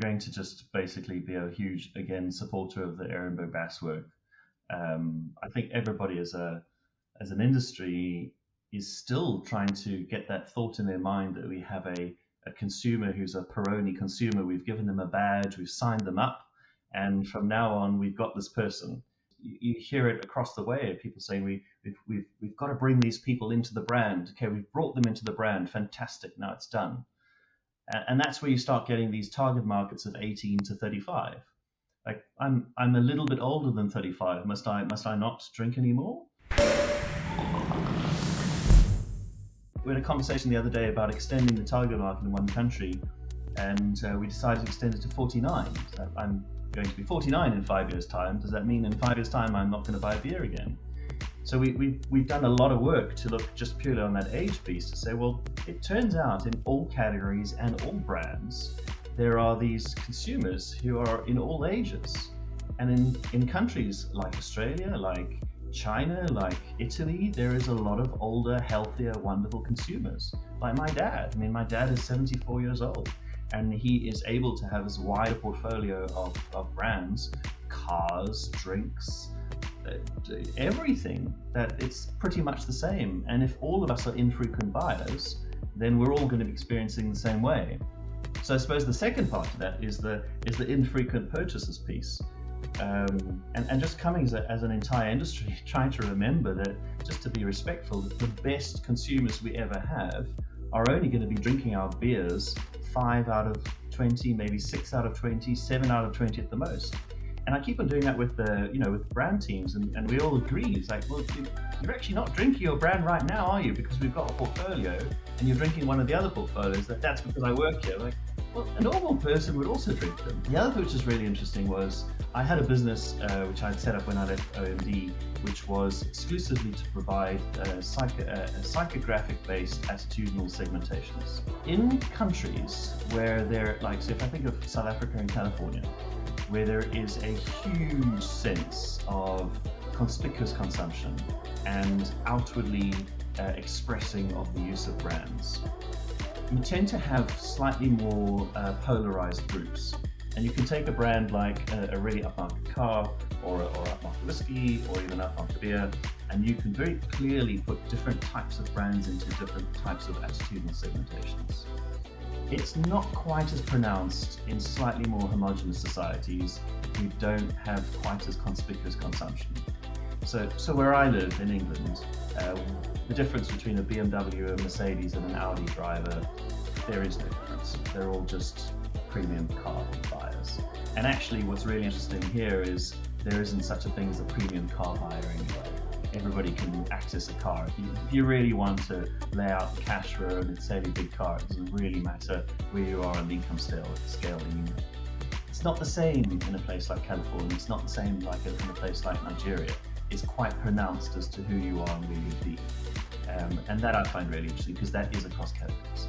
going to just basically be a huge, again, supporter of the Ehrenberg Bass work. I think everybody as an industry is still trying to get that thought in their mind that we have a consumer who's a Peroni consumer. We've given them a badge, we've signed them up, and from now on, we've got this person. You hear it across the way, people saying we've got to bring these people into the brand. Okay, we've brought them into the brand. Fantastic, now it's done. And that's where you start getting these target markets of 18 to 35. Like I'm a little bit older than 35. Must I not drink anymore? We had a conversation the other day about extending the target market in one country, and we decided to extend it to 49. So I'm going to be 49 in 5 years' time. Does that mean in 5 years' time I'm not going to buy beer again? So we've done a lot of work to look just purely on that age piece to say, well, it turns out in all categories and all brands, there are these consumers who are in all ages. And in countries like Australia, like China, like Italy, there is a lot of older, healthier, wonderful consumers. Like my dad. I mean, my dad is 74 years old, and he is able to have as wide a portfolio of brands, cars, drinks, everything, that it's pretty much the same. And if all of us are infrequent buyers, then we're all going to be experiencing the same way. So I suppose the second part of that is the infrequent purchases piece. And just coming as an entire industry, trying to remember that, just to be respectful, that the best consumers we ever have are only going to be drinking our beers 5 out of 20, maybe 6 out of 20, 7 out of 20 at the most. And I keep on doing that with with brand teams, and we all agree. It's like, well, you're actually not drinking your brand right now, are you? Because we've got a portfolio, and you're drinking one of the other portfolios. That's because I work here. Like, well, a normal person would also drink them. The other thing which is really interesting was I had a business which I'd set up when I left OMD, which was exclusively to provide psychographic-based attitudinal segmentations. In countries where they're like, so if I think of South Africa and California, where there is a huge sense of conspicuous consumption and outwardly expressing of the use of brands, you tend to have slightly more polarized groups. And you can take a brand like a really upmarket car or upmarket whiskey or even upmarket beer, and you can very clearly put different types of brands into different types of attitudinal segmentations. It's not quite as pronounced in slightly more homogenous societies who don't have quite as conspicuous consumption. So where I live in England, the difference between a BMW, a Mercedes and an Audi driver, there is no difference. They're all just premium car buyers. And actually what's really interesting here is there isn't such a thing as a premium car buyer anyway. Everybody can access a car. If you really want to lay out the cash for a fairly big car, it doesn't really matter where you are on the income scale in England. It's not the same in a place like California. It's not the same like in a place like Nigeria. It's quite pronounced as to who you are and where you be. And that I find really interesting because that is across categories.